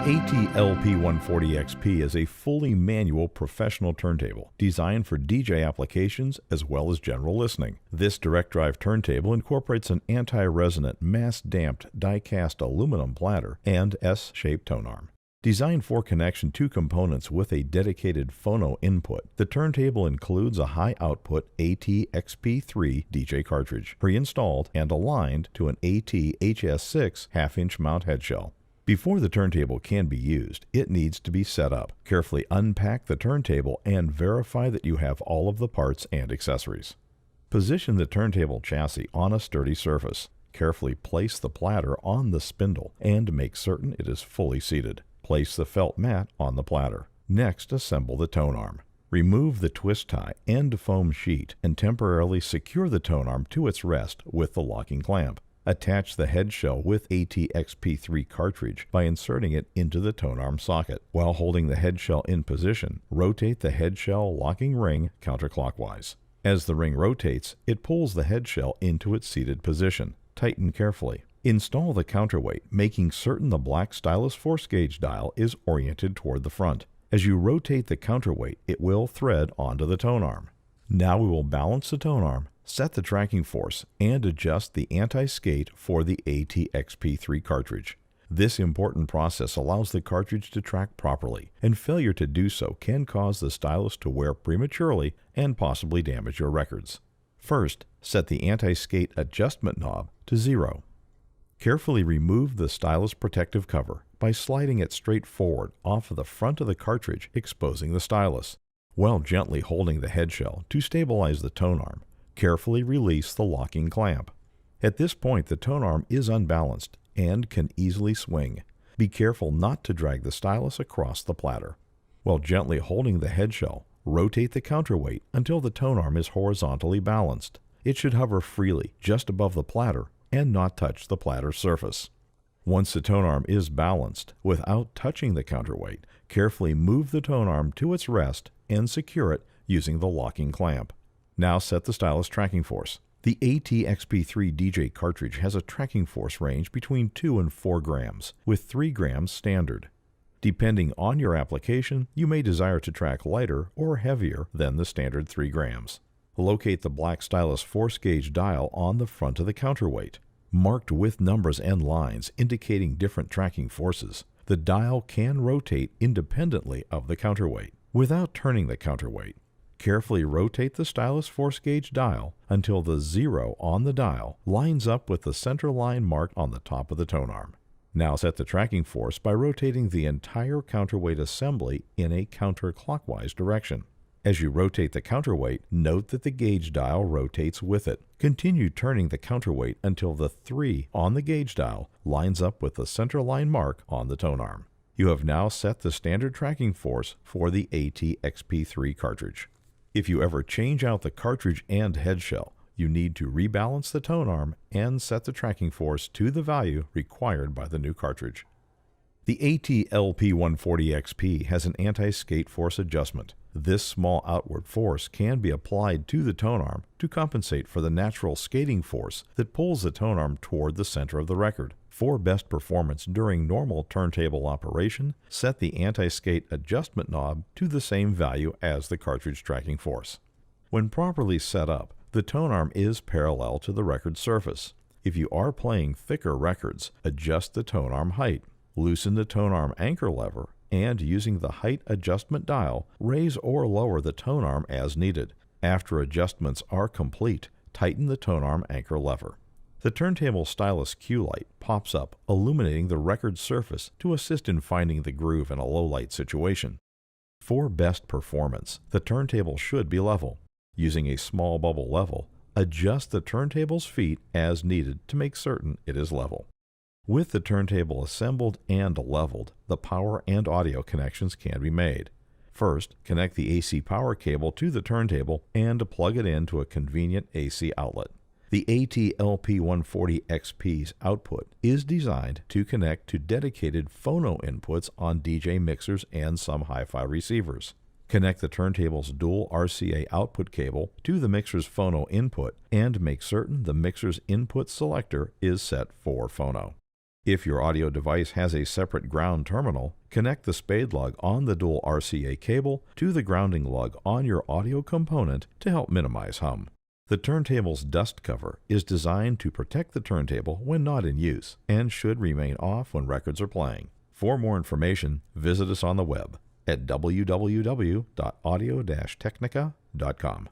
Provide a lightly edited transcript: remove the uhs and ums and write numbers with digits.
AT-LP140XP is a fully manual professional turntable designed for DJ applications as well as general listening. This direct drive turntable incorporates an anti-resonant mass-damped die-cast aluminum platter and S-shaped tonearm. Designed for connection to components with a dedicated phono input, the turntable includes a high-output AT-XP3 DJ cartridge, pre-installed and aligned to an AT-HS6 half-inch mount headshell. Before the turntable can be used, it needs to be set up. Carefully unpack the turntable and verify that you have all of the parts and accessories. Position the turntable chassis on a sturdy surface. Carefully place the platter on the spindle and make certain it is fully seated. Place the felt mat on the platter. Next, assemble the tonearm. Remove the twist tie and foam sheet and temporarily secure the tonearm to its rest with the locking clamp. Attach the head shell with AT-XP3 cartridge by inserting it into the tonearm socket. While holding the head shell in position, rotate the head shell locking ring counterclockwise. As the ring rotates, it pulls the head shell into its seated position. Tighten carefully. Install the counterweight, making certain the black stylus force gauge dial is oriented toward the front. As you rotate the counterweight, it will thread onto the tonearm. Now we will balance the tonearm, set the tracking force, and adjust the anti-skate for the AT-XP3 cartridge. This important process allows the cartridge to track properly, and failure to do so can cause the stylus to wear prematurely and possibly damage your records. First, set the anti-skate adjustment knob to 0. Carefully remove the stylus protective cover by sliding it straight forward off of the front of the cartridge, exposing the stylus. While gently holding the head shell to stabilize the tonearm, carefully release the locking clamp. At this point, the tonearm is unbalanced and can easily swing. Be careful not to drag the stylus across the platter. While gently holding the head shell, rotate the counterweight until the tonearm is horizontally balanced. It should hover freely just above the platter and not touch the platter surface. Once the tonearm is balanced, without touching the counterweight, carefully move the tonearm to its rest and secure it using the locking clamp. Now set the stylus tracking force. The AT-XP3 DJ cartridge has a tracking force range between 2 and 4 grams, with 3 grams standard. Depending on your application, you may desire to track lighter or heavier than the standard 3 grams. Locate the black stylus force gauge dial on the front of the counterweight. Marked with numbers and lines indicating different tracking forces, the dial can rotate independently of the counterweight. Without turning the counterweight, carefully rotate the stylus force gauge dial until the 0 on the dial lines up with the center line marked on the top of the tonearm. Now set the tracking force by rotating the entire counterweight assembly in a counterclockwise direction. As you rotate the counterweight, note that the gauge dial rotates with it. Continue turning the counterweight until the 3 on the gauge dial lines up with the center line mark on the tonearm. You have now set the standard tracking force for the AT-XP3 cartridge. If you ever change out the cartridge and head shell, you need to rebalance the tonearm and set the tracking force to the value required by the new cartridge. The AT-LP140XP has an anti-skate force adjustment. This small outward force can be applied to the tonearm to compensate for the natural skating force that pulls the tonearm toward the center of the record. For best performance during normal turntable operation, set the anti-skate adjustment knob to the same value as the cartridge tracking force. When properly set up, the tonearm is parallel to the record surface. If you are playing thicker records, adjust the tonearm height. Loosen the tonearm anchor lever and, using the height adjustment dial, raise or lower the tonearm as needed. After adjustments are complete, tighten the tonearm anchor lever. The turntable stylus cue light pops up, illuminating the record surface to assist in finding the groove in a low light situation. For best performance, the turntable should be level. Using a small bubble level, adjust the turntable's feet as needed to make certain it is level. With the turntable assembled and leveled, the power and audio connections can be made. First, connect the AC power cable to the turntable and plug it into a convenient AC outlet. The AT-LP140XP's output is designed to connect to dedicated phono inputs on DJ mixers and some hi-fi receivers. Connect the turntable's dual RCA output cable to the mixer's phono input and make certain the mixer's input selector is set for phono. If your audio device has a separate ground terminal, connect the spade lug on the dual RCA cable to the grounding lug on your audio component to help minimize hum. The turntable's dust cover is designed to protect the turntable when not in use and should remain off when records are playing. For more information, visit us on the web at www.audio-technica.com.